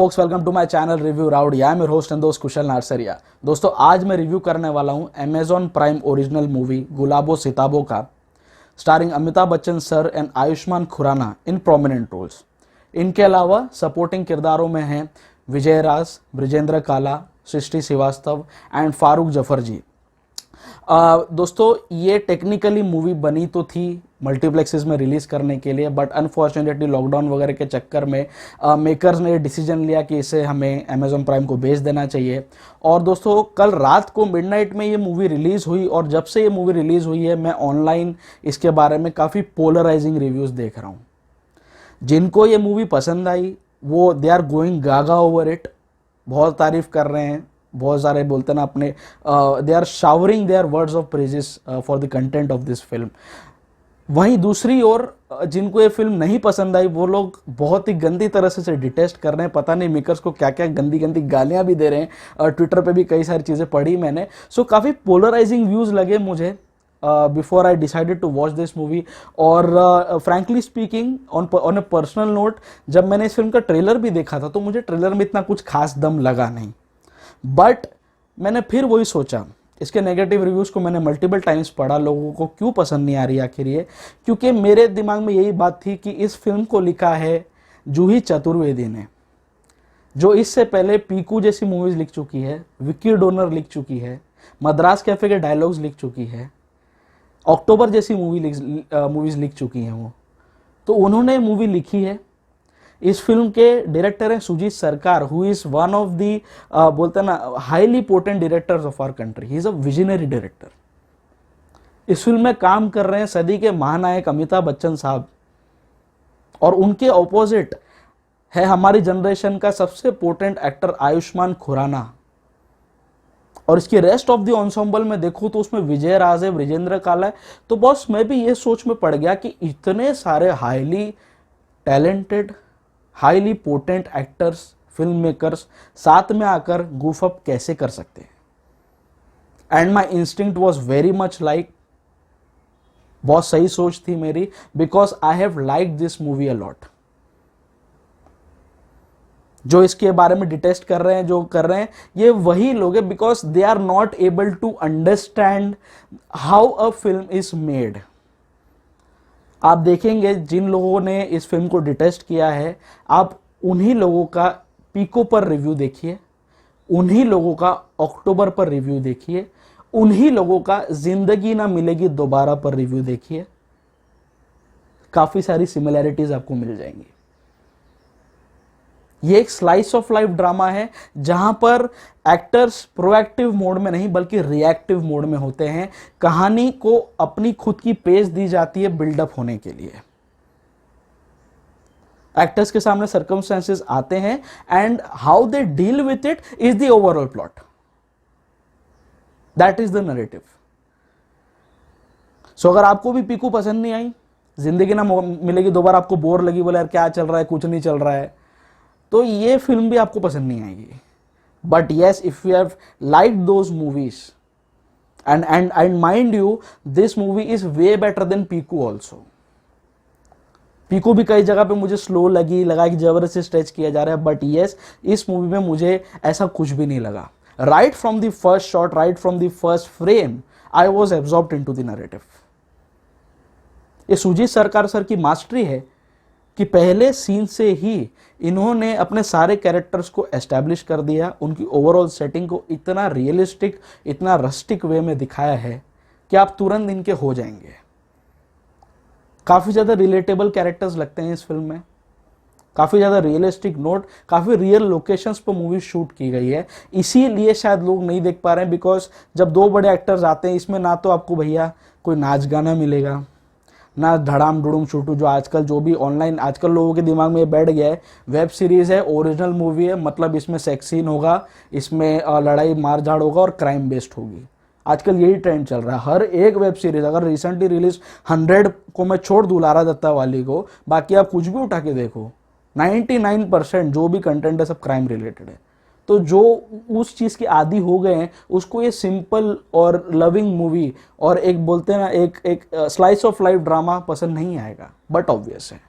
Focus, welcome to my channel review राउड। या मेरे होस्ट एंड दोस्त कुशल नारसरिया। दोस्तों, आज मैं रिव्यू करने वाला हूं Amazon prime original movie Gulabo Sitabo का, starring Amitabh Bachchan sir and Ayushmann Khurrana in prominent roles. इनके अलावा सपोर्टिंग किरदारों में हैं विजय राज, ब्रिजेंद्र काला, सृष्टि श्रीवास्तव एंड फारूक जफर जी। दोस्तों, ये टेक्निकली मूवी बनी तो थी मल्टीप्लेक्सेस में रिलीज करने के लिए, बट अनफॉर्चुनेटली लॉकडाउन वगैरह के चक्कर में मेकर्स ने डिसीजन लिया कि इसे हमें अमेजॉन प्राइम को बेच देना चाहिए। और दोस्तों, कल रात को मिडनाइट में ये मूवी रिलीज़ हुई और जब से ये मूवी रिलीज़ हुई है मैं ऑनलाइन इसके बारे में काफ़ी पोलराइजिंग रिव्यूज़ देख रहा हूँ। जिनको ये मूवी पसंद आई वो they are going gaga over it, बहुत तारीफ कर रहे हैं, बहुत सारे बोलते ना अपने they are showering their words of praises for the content of this film. वहीं दूसरी ओर जिनको ये फिल्म नहीं पसंद आई वो लोग बहुत ही गंदी तरह से डिटेस्ट कर रहे हैं। पता नहीं मेकर्स को क्या क्या गंदी गंदी गालियां भी दे रहे हैं। ट्विटर पे भी कई सारी चीज़ें पढ़ी मैंने। सो काफ़ी पोलराइजिंग व्यूज़ लगे मुझे before I decided to watch this movie. और frankly speaking on a personal note, जब मैंने इस फिल्म का ट्रेलर भी देखा था तो मुझे ट्रेलर में इतना कुछ खास दम लगा नहीं। बट मैंने फिर वही सोचा, इसके नेगेटिव रिव्यूज़ को मैंने मल्टीपल टाइम्स पढ़ा, लोगों को क्यों पसंद नहीं आ रही आखिर ये। क्योंकि मेरे दिमाग में यही बात थी कि इस फिल्म को लिखा है जूही चतुर्वेदी ने, जो इससे पहले पीकू जैसी मूवीज़ लिख चुकी है, विक्की डोनर लिख चुकी है, मद्रास कैफे के डायलॉग्स लिख चुकी है, अक्टूबर जैसी मूवीज़ लिख चुकी हैं वो। तो उन्होंने मूवी लिखी है। इस फिल्म के डायरेक्टर हैं Shoojit Sircar, who is one of the बोलते हैं ना highly potent directors of our country. He is a visionary director. इस फिल्म में काम कर रहे हैं सदी के महानायक अमिताभ बच्चन साहब, और उनके ऑपोजिट है हमारी जनरेशन का सबसे पोटेंट एक्टर आयुष्मान खुराना। और इसकी रेस्ट ऑफ द एंसेंबल में देखूं तो उसमें विजय राज है, ब्रिजेंद्र काला है। तो बॉस, मैं भी ये सोच में पड़ गया कि इतने सारे highly talented, highly potent actors, film makers साथ में आकर goof up कैसे कर सकते हैं। And my instinct was very much like, बहुत सही सोच थी मेरी, because I have like this movie a lot. जो इसके बारे में डिटेस्ट कर रहे हैं, जो कर रहे हैं, ये वही लोग हैं because they are not able to understand how a film is made. आप देखेंगे जिन लोगों ने इस फिल्म को डिटेस्ट किया है, आप उन्हीं लोगों का पीको पर रिव्यू देखिए, उन्हीं लोगों का अक्टूबर पर रिव्यू देखिए, उन्हीं लोगों का जिंदगी ना मिलेगी दोबारा पर रिव्यू देखिए। काफी सारी सिमिलैरिटीज आपको मिल जाएंगी। ये एक स्लाइस ऑफ लाइफ ड्रामा है जहां पर एक्टर्स प्रोएक्टिव मोड में नहीं बल्कि रिएक्टिव मोड में होते हैं। कहानी को अपनी खुद की पेस दी जाती है बिल्डअप होने के लिए। एक्टर्स के सामने सर्कमस्टेंसेस आते हैं and how they deal with it is the overall plot. That is the narrative. So अगर आपको भी पीकू पसंद नहीं आई, जिंदगी ना मिलेगी दोबारा आपको बोर लगी, बोले यार क्या चल रहा है, कुछ नहीं चल रहा है, तो ये फिल्म भी आपको पसंद नहीं आएगी। But yes, if you have like those movies and mind you, this movie is way better than Piku also. Piku भी कई जगह पे मुझे स्लो लगा कि जबरदस्ती स्ट्रेच किया जा रहा है, बट येस, इस मूवी में मुझे ऐसा कुछ भी नहीं लगा। Right from the first shot, right from the first frame, I was absorbed into the narrative. ये सुजीत सरकार सर की मास्टरी है कि पहले सीन से ही इन्होंने अपने सारे कैरेक्टर्स को एस्टैब्लिश कर दिया, उनकी ओवरऑल सेटिंग को इतना रियलिस्टिक, इतना रस्टिक वे में दिखाया है कि आप तुरंत इनके हो जाएंगे। काफ़ी ज़्यादा रिलेटेबल कैरेक्टर्स लगते हैं इस फिल्म में, काफ़ी ज़्यादा रियलिस्टिक नोट, काफ़ी रियल लोकेशंस पर मूवी शूट की गई है। इसीलिए शायद लोग नहीं देख पा रहे हैं, बिकॉज जब दो बड़े एक्टर्स आते हैं इसमें ना तो आपको भैया कोई नाच गाना मिलेगा, ना धड़ाम डुड़ुम शूटू, जो आजकल जो भी ऑनलाइन आजकल लोगों के दिमाग में बैठ गया है। वेब सीरीज़ है, ओरिजिनल मूवी है, मतलब इसमें सेक्स सीन होगा, इसमें लड़ाई मारझाड़ होगा और क्राइम बेस्ड होगी। आजकल यही ट्रेंड चल रहा है। हर एक वेब सीरीज, अगर रिसेंटली रिलीज 100 को मैं छोड़ दूँ लारा दत्ता वाली को, बाकी आप कुछ भी उठा के देखो, 99% जो भी कंटेंट है सब क्राइम रिलेटेड है। तो जो उस चीज़ के आदी हो गए हैं उसको ये सिंपल और लविंग मूवी और एक बोलते हैं ना एक स्लाइस ऑफ लाइफ ड्रामा पसंद नहीं आएगा। बट ऑब्वियस है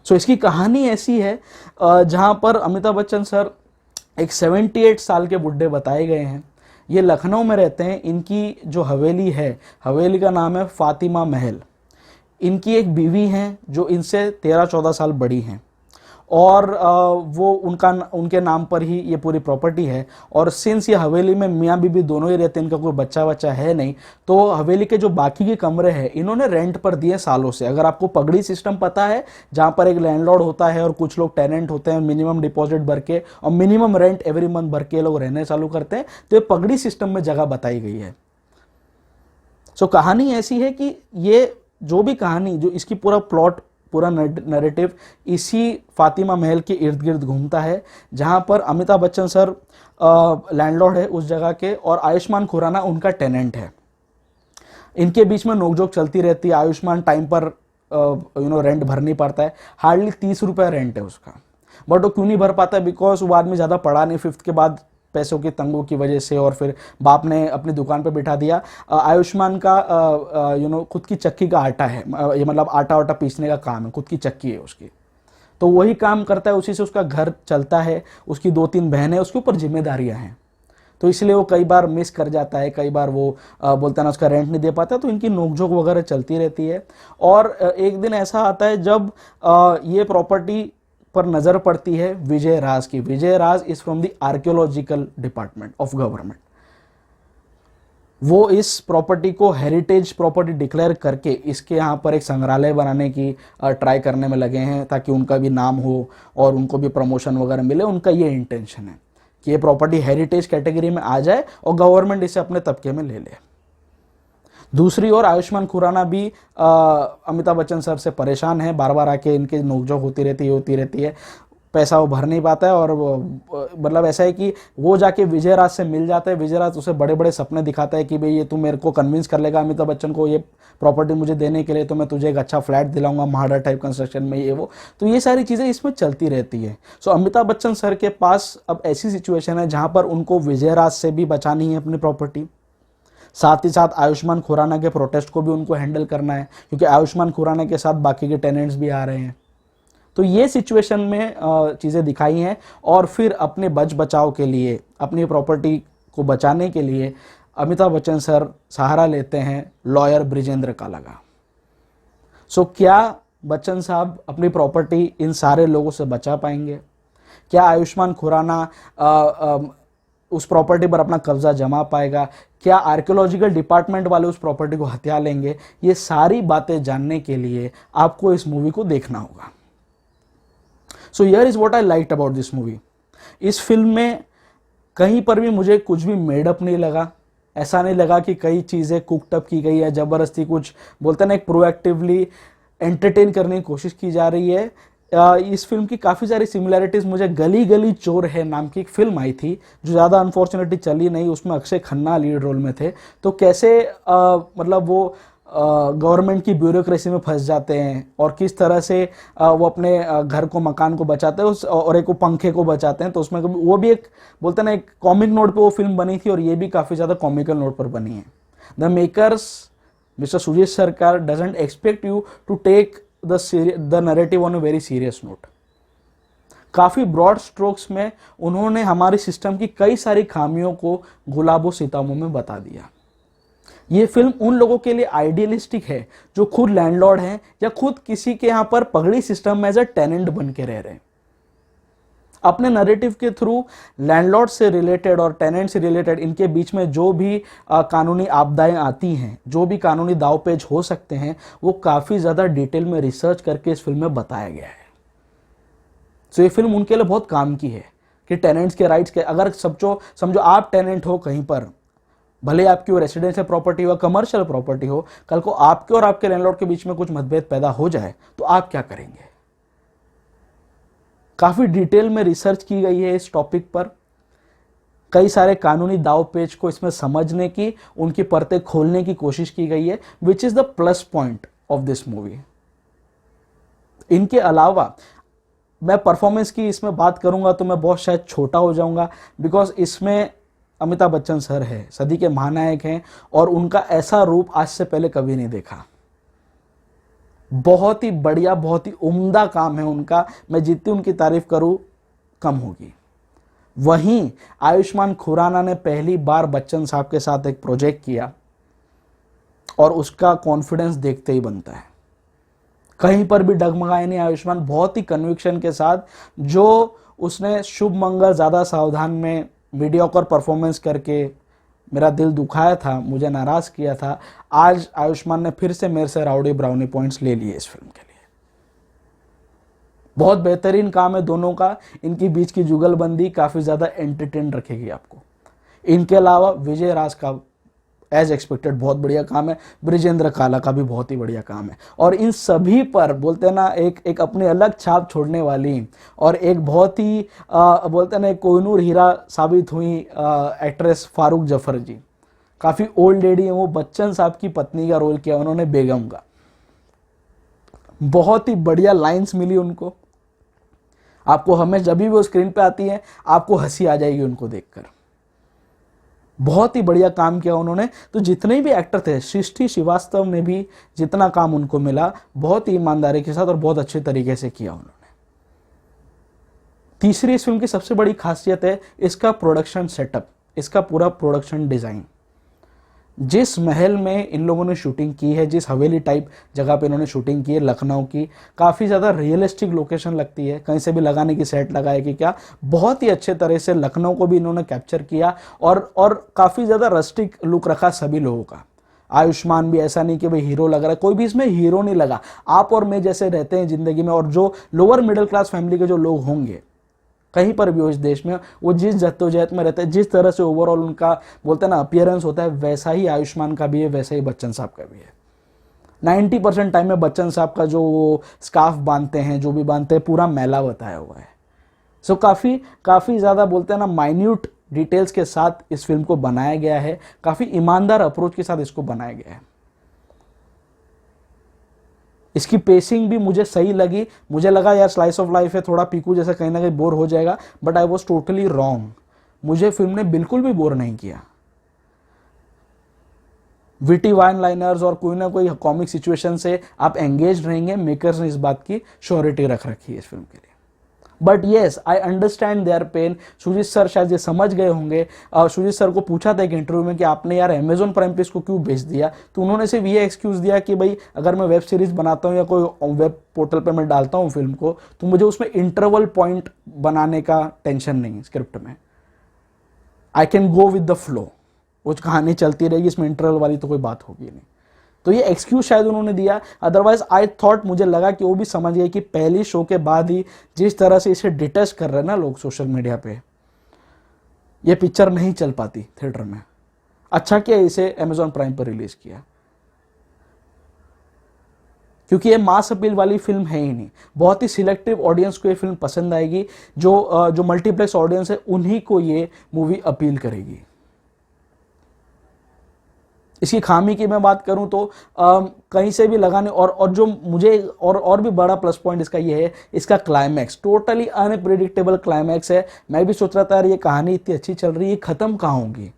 सो इसकी कहानी ऐसी है जहाँ पर अमिताभ बच्चन सर एक 78 साल के बुढ़े बताए गए हैं। ये लखनऊ में रहते हैं। इनकी जो हवेली है, हवेली का नाम है फातिमा महल। इनकी एक बीवी हैं जो इनसे 13-14 साल बड़ी हैं, और वो उनके नाम पर ही ये पूरी प्रॉपर्टी है। और सिंस ये हवेली में मियाँ बीबी दोनों ही रहते हैं, इनका कोई बच्चा है नहीं, तो हवेली के जो बाकी के कमरे हैं इन्होंने रेंट पर दिए सालों से। अगर आपको पगड़ी सिस्टम पता है, जहाँ पर एक लैंडलॉर्ड होता है और कुछ लोग टेनेंट होते हैं, मिनिमम डिपॉजिट भर के और मिनिमम रेंट एवरी मंथ भर के लोग रहने चालू करते हैं, तो ये पगड़ी सिस्टम में जगह बताई गई है। सो कहानी ऐसी है कि ये जो भी कहानी, जो इसकी पूरा प्लॉट, पूरा नैरेटिव इसी फातिमा महल के इर्द गिर्द घूमता है, जहां पर अमिताभ बच्चन सर लैंडलॉर्ड है उस जगह के, और आयुष्मान खुराना उनका टेनेंट है। इनके बीच में नोकझोंक चलती रहती है। आयुष्मान टाइम पर रेंट भर नहीं पाता है, हार्डली 30 रुपये रेंट है उसका, बट वो क्यों नहीं भर पाता है? बिकॉज वो आदमी ज़्यादा पढ़ा नहीं, 5th के बाद पैसों की तंगों की वजह से, और फिर बाप ने अपनी दुकान पे बिठा दिया। आयुष्मान का खुद की चक्की का आटा है, ये मतलब आटा वाटा पीसने का काम है, खुद की चक्की है उसकी, तो वही काम करता है, उसी से उसका घर चलता है। उसकी 2-3 बहनें, उसके ऊपर जिम्मेदारियां हैं, तो इसलिए वो कई बार मिस कर जाता है, कई बार वो बोलता है ना उसका रेंट नहीं दे पाता, तो इनकी नोकझोंक वगैरह चलती रहती है। और एक दिन ऐसा आता है जब ये प्रॉपर्टी पर नजर पड़ती है विजय राज की। Vijay Raj is from the archaeological department of government. वो इस प्रॉपर्टी को हेरिटेज प्रॉपर्टी डिक्लेयर करके इसके यहाँ पर एक संग्रहालय बनाने की ट्राई करने में लगे हैं, ताकि उनका भी नाम हो और उनको भी प्रमोशन वगैरह मिले। उनका ये इंटेंशन है कि ये प्रॉपर्टी हेरिटेज कैटेगरी में आ जाए और गवर्नमेंट इसे अपने तबके में ले ले। दूसरी ओर आयुष्मान खुराना भी अमिताभ बच्चन सर से परेशान है, बार बार आके इनके नोकझोंक होती रहती है। पैसा वो भर नहीं पाता है, और मतलब ऐसा है कि वो जाके विजय राज से मिल जाता है। विजय राज उसे बड़े बड़े सपने दिखाता है कि भाई ये तू मेरे को कन्विंस कर लेगा अमिताभ बच्चन को ये प्रॉपर्टी मुझे देने के लिए, तो मैं तुझे एक अच्छा फ्लैट दिलाऊंगा महाड़ा टाइप कंस्ट्रक्शन में, ये वो। तो ये सारी चीज़ें इसमें चलती रहती है। सो अमिताभ बच्चन सर के पास अब ऐसी सिचुएशन है जहाँ पर उनको विजय राज से भी बचानी है अपनी प्रॉपर्टी, साथ ही साथ आयुष्मान खुराना के प्रोटेस्ट को भी उनको हैंडल करना है, क्योंकि आयुष्मान खुराना के साथ बाकी के टेनेंट्स भी आ रहे हैं। तो ये सिचुएशन में चीज़ें दिखाई हैं, और फिर अपने बचाव के लिए, अपनी प्रॉपर्टी को बचाने के लिए अमिताभ बच्चन सर सहारा लेते हैं लॉयर ब्रिजेंद्र कालागा। सो क्या बच्चन साहब अपनी प्रॉपर्टी इन सारे लोगों से बचा पाएंगे? क्या आयुष्मान खुराना उस प्रॉपर्टी पर अपना कब्जा जमा पाएगा? क्या आर्कियोलॉजिकल डिपार्टमेंट वाले उस प्रॉपर्टी को हथिया लेंगे? ये सारी बातें जानने के लिए आपको इस मूवी को देखना होगा। So here is what I liked about this movie. इस फिल्म में कहीं पर भी मुझे कुछ भी मेडअप नहीं लगा। ऐसा नहीं लगा कि कई चीज़ें कुकटअप की गई है, ज़बरदस्ती कुछ बोलते हैं ना, एक प्रोएक्टिवली एंटरटेन करने की कोशिश की जा रही है। इस फिल्म की काफ़ी सारी सिमिलैरिटीज़ मुझे गली गली चोर है नाम की एक फिल्म आई थी, जो ज़्यादा अनफॉर्चुनेटली चली नहीं। उसमें अक्षय खन्ना लीड रोल में थे। तो कैसे मतलब वो गवर्नमेंट की ब्यूरोक्रेसी में फंस जाते हैं, और किस तरह से वो अपने घर को, मकान को बचाते हैं, और एक वो पंखे को बचाते हैं। तो उसमें वो भी एक बोलते हैं ना, एक कॉमिक नोट पे वो फिल्म बनी थी, और ये भी काफ़ी ज़्यादा कॉमिकल नोट पर बनी है। The makers mister Shoojit Sircar doesn't expect you to take the narrative on a very serious note. काफ़ी ब्रॉड स्ट्रोक्स में उन्होंने हमारे सिस्टम की कई सारी खामियों को गुलाबो सिताबों में बता दिया। ये फिल्म उन लोगों के लिए आइडियलिस्टिक है जो खुद लैंडलॉर्ड हैं, या खुद किसी के यहां पर पगड़ी सिस्टम में एज अ टेनेंट बन के रह रहे हैं। अपने नैरेटिव के थ्रू लैंडलॉर्ड से रिलेटेड और टेनेंट से रिलेटेड इनके बीच में जो भी कानूनी आपदाएं आती हैं, जो भी कानूनी दावपेच हो सकते हैं, वो काफ़ी ज़्यादा डिटेल में रिसर्च करके इस फिल्म में बताया गया है। तो ये फिल्म उनके लिए बहुत काम की है कि टेनेंट्स के राइट्स के, अगर समझो आप टेनेंट हो कहीं पर, भले आपकी वो रेसिडेंशियल प्रॉपर्टी हो, कमर्शियल प्रॉपर्टी हो, कल को आपके और आपके लैंडलॉर्ड के बीच में कुछ मतभेद पैदा हो जाए तो आप क्या करेंगे? काफ़ी डिटेल में रिसर्च की गई है इस टॉपिक पर। कई सारे कानूनी दावपेच को इसमें समझने की, उनकी परतें खोलने की कोशिश की गई है, which is the plus point of this movie. इनके अलावा मैं परफॉर्मेंस की इसमें बात करूंगा तो मैं बहुत शायद छोटा हो जाऊंगा, बिकॉज इसमें अमिताभ बच्चन सर है, सदी के महानायक हैं, और उनका ऐसा रूप आज से पहले कभी नहीं देखा। बहुत ही बढ़िया, बहुत ही उम्दा काम है उनका। मैं जितनी उनकी तारीफ करूं कम होगी। वहीं आयुष्मान खुराना ने पहली बार बच्चन साहब के साथ एक प्रोजेक्ट किया और उसका कॉन्फिडेंस देखते ही बनता है। कहीं पर भी डगमगाए नहीं आयुष्मान, बहुत ही कन्विक्शन के साथ। जो उसने शुभ मंगल ज्यादा सावधान में मीडियोकर परफॉर्मेंस करके मेरा दिल दुखाया था, मुझे नाराज किया था, आज आयुष्मान ने फिर से मेरे से राउडी ब्राउनी पॉइंट्स ले लिए इस फिल्म के लिए। बहुत बेहतरीन काम है दोनों का। इनकी बीच की जुगलबंदी काफी ज्यादा एंटरटेन रखेगी आपको। इनके अलावा विजय राज का एज एक्सपेक्टेड बहुत बढ़िया काम है, ब्रिजेंद्र काला का भी बहुत ही बढ़िया काम है, और इन सभी पर बोलते हैं ना एक अपनी अलग छाप छोड़ने वाली और एक बहुत ही बोलते हैं ना एक कोहिनूर हीरा साबित हुई एक्ट्रेस फारूक जफर जी। काफी ओल्ड लेडी है वो, बच्चन साहब की पत्नी का रोल किया उन्होंने, बेगम का। बहुत ही बढ़िया लाइंस मिली उनको। आपको हमें जब भी वो स्क्रीन पे आती है आपको हंसी आ जाएगी उनको देखकर। बहुत ही बढ़िया काम किया उन्होंने। तो जितने भी एक्टर थे, सृष्टि श्रीवास्तव ने भी जितना काम उनको मिला बहुत ही ईमानदारी के साथ और बहुत अच्छे तरीके से किया उन्होंने। तीसरी इस फिल्म की सबसे बड़ी खासियत है इसका प्रोडक्शन सेटअप, इसका पूरा प्रोडक्शन डिजाइन। जिस महल में इन लोगों ने शूटिंग की है, जिस हवेली टाइप जगह पे इन्होंने शूटिंग की है लखनऊ की, काफ़ी ज़्यादा रियलिस्टिक लोकेशन लगती है, कहीं से भी लगाने की सेट लगाए कि क्या, बहुत ही अच्छे तरह से लखनऊ को भी इन्होंने कैप्चर किया और काफ़ी ज़्यादा रस्टिक लुक रखा सभी लोगों का। आयुष्मान भी ऐसा नहीं कि भाई हीरो लग रहा है, कोई भी इसमें हीरो नहीं लगा। आप और मैं जैसे रहते हैं ज़िंदगी में, और जो लोअर मिडिल क्लास फैमिली के जो लोग होंगे कहीं पर भी हो इस देश में, वो जिस जद्दोजहद में रहते हैं, जिस तरह से ओवरऑल उनका बोलते हैं ना अपीयरेंस होता है, वैसा ही आयुष्मान का भी है, वैसा ही बच्चन साहब का भी है। 90% टाइम में बच्चन साहब का जो वो स्कार्फ बांधते हैं, जो भी बांधते हैं, पूरा मैला बताया हुआ है। सो काफ़ी ज़्यादा बोलते हैं ना माइन्यूट डिटेल्स के साथ इस फिल्म को बनाया गया है, काफ़ी ईमानदार अप्रोच के साथ इसको बनाया गया है। इसकी पेसिंग भी मुझे सही लगी। मुझे लगा यार स्लाइस ऑफ लाइफ है, थोड़ा पीकू जैसा कहीं ना कहीं बोर हो जाएगा, but I was totally wrong. मुझे फिल्म ने बिल्कुल भी बोर नहीं किया। विटी वाइन लाइनर्स और कोई ना कोई कॉमिक सिचुएशन से आप एंगेज रहेंगे। मेकर्स ने इस बात की श्योरिटी रख रखी है इस फिल्म के लिए। But yes, I understand their pain. Shoojit sir शायद ये समझ गए होंगे। सुजीत सर को पूछा था एक इंटरव्यू में कि आपने यार अमेजोन प्राइम पे इसको क्यों बेच दिया, तो उन्होंने सिर्फ ये एक्सक्यूज दिया कि भाई अगर मैं वेब सीरीज बनाता हूँ या कोई वेब पोर्टल पे मैं डालता हूँ फिल्म को, तो मुझे उसमें इंटरवल पॉइंट बनाने का टेंशन नहीं है स्क्रिप्ट में। I can go with the flow, वो कहानी चलती रहेगी, इसमें इंटरवल वाली तो कोई बात होगी नहीं। तो ये एक्सक्यूज शायद उन्होंने दिया। अदरवाइज आई थॉट, मुझे लगा कि वो भी समझ गए कि पहली शो के बाद ही जिस तरह से इसे डिटेस्ट कर रहे हैं ना लोग सोशल मीडिया पे, ये पिक्चर नहीं चल पाती थिएटर में। अच्छा किया इसे अमेजॉन प्राइम पर रिलीज किया, क्योंकि ये मास अपील वाली फिल्म है ही नहीं। बहुत ही सिलेक्टिव ऑडियंस को ये फिल्म पसंद आएगी। जो मल्टीप्लेक्स ऑडियंस है उन्हीं को ये मूवी अपील करेगी। इसकी खामी की मैं बात करूं तो कहीं से भी लगाने, और जो मुझे और भी बड़ा प्लस पॉइंट इसका ये है, इसका क्लाइमैक्स टोटली अनप्रेडिक्टेबल क्लाइमैक्स है। मैं भी सोच रहा था यार ये कहानी इतनी अच्छी चल रही है, खत्म कहाँ होगी,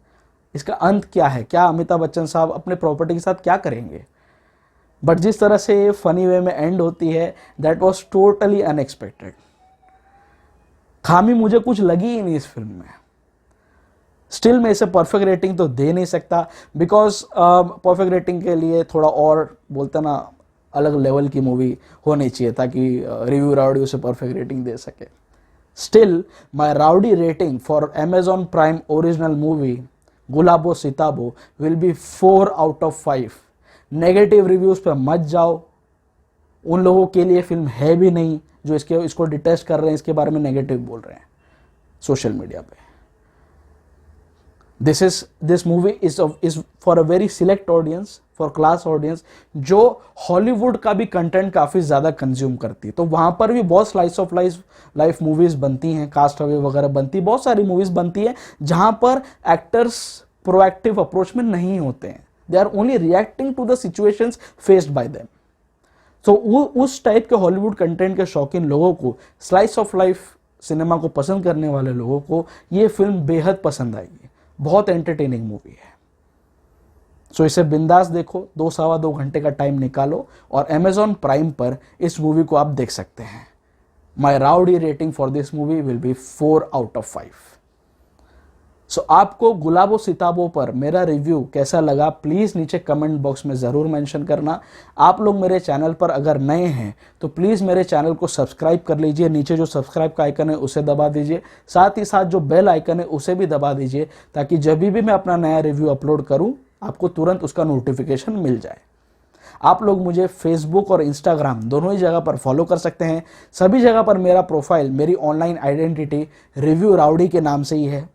इसका अंत क्या है, क्या अमिताभ बच्चन साहब अपने प्रॉपर्टी के साथ क्या करेंगे। बट जिस तरह से फनी वे में एंड होती है, दैट वॉज टोटली अनएक्सपेक्टेड। खामी मुझे कुछ लगी ही नहीं इस फिल्म में। स्टिल मैं इसे परफेक्ट रेटिंग तो दे नहीं सकता, बिकॉज परफेक्ट रेटिंग के लिए थोड़ा और बोलते ना अलग लेवल की मूवी होनी चाहिए ताकि रिव्यू राउडी उसे परफेक्ट रेटिंग दे सके। Still my rowdy rating for Amazon prime original movie Gulabo Sitabo will be 4 out of 5। Negative reviews पे मत जाओ, उन लोगों के लिए फिल्म है भी नहीं जो इसको डिटेस्ट कर रहे हैं, इसके बारे में नेगेटिव बोल रहे हैं सोशल मीडिया पे। This movie is for a very select audience, for class audience, जो हॉलीवुड का भी कंटेंट काफ़ी ज़्यादा कंज्यूम करती है। तो वहाँ पर भी बहुत स्लाइस ऑफ लाइफ मूवीज़ बनती हैं, कास्ट अवे वगैरह बनती है, बहुत सारी मूवीज़ बनती है जहाँ पर एक्टर्स प्रोएक्टिव अप्रोच में नहीं होते हैं। They are only reacting to the situations faced by them. तो उस टाइप के हॉलीवुड कंटेंट के शौकीन लोगों को, स्लाइस ऑफ लाइफ सिनेमा को पसंद करने वाले लोगों को ये फिल्म बेहद पसंद आएगी। बहुत एंटरटेनिंग मूवी है। सो इसे बिंदास देखो, 2 सवा 2 घंटे का टाइम निकालो और अमेजॉन प्राइम पर इस मूवी को आप देख सकते हैं। My rowdy rating for this movie will be 4/5। So आपको गुलाबो सिताबो पर मेरा रिव्यू कैसा लगा प्लीज़ नीचे कमेंट बॉक्स में ज़रूर मेंशन करना। आप लोग मेरे चैनल पर अगर नए हैं तो प्लीज़ मेरे चैनल को सब्सक्राइब कर लीजिए, नीचे जो सब्सक्राइब का आइकन है उसे दबा दीजिए, साथ ही साथ जो बेल आइकन है उसे भी दबा दीजिए ताकि जब भी मैं अपना नया रिव्यू अपलोड करूं आपको तुरंत उसका नोटिफिकेशन मिल जाए। आप लोग मुझे फेसबुक और इंस्टाग्राम दोनों ही जगह पर फॉलो कर सकते हैं। सभी जगह पर मेरा प्रोफाइल, मेरी ऑनलाइन आइडेंटिटी रिव्यू राउडी के नाम से ही है।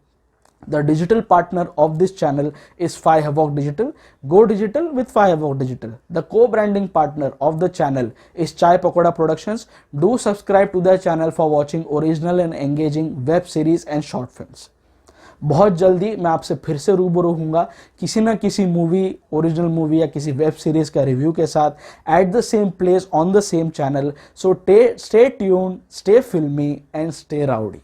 The digital partner of this channel is Phi Havoc Digital. Go digital with Phi Havoc Digital. The co-branding partner of the channel is Chai Pakoda Productions. Do subscribe to the channel for watching original and engaging web series and short films. बहुत जल्दी मैं आपसे फिर से रूबरू होऊंगा किसी ना किसी मूवी, ओरिजिनल मूवी या किसी वेब सीरीज का रिव्यू के साथ at the same place on the same channel. So stay tuned, stay फिल्मी एंड स्टे राउडी।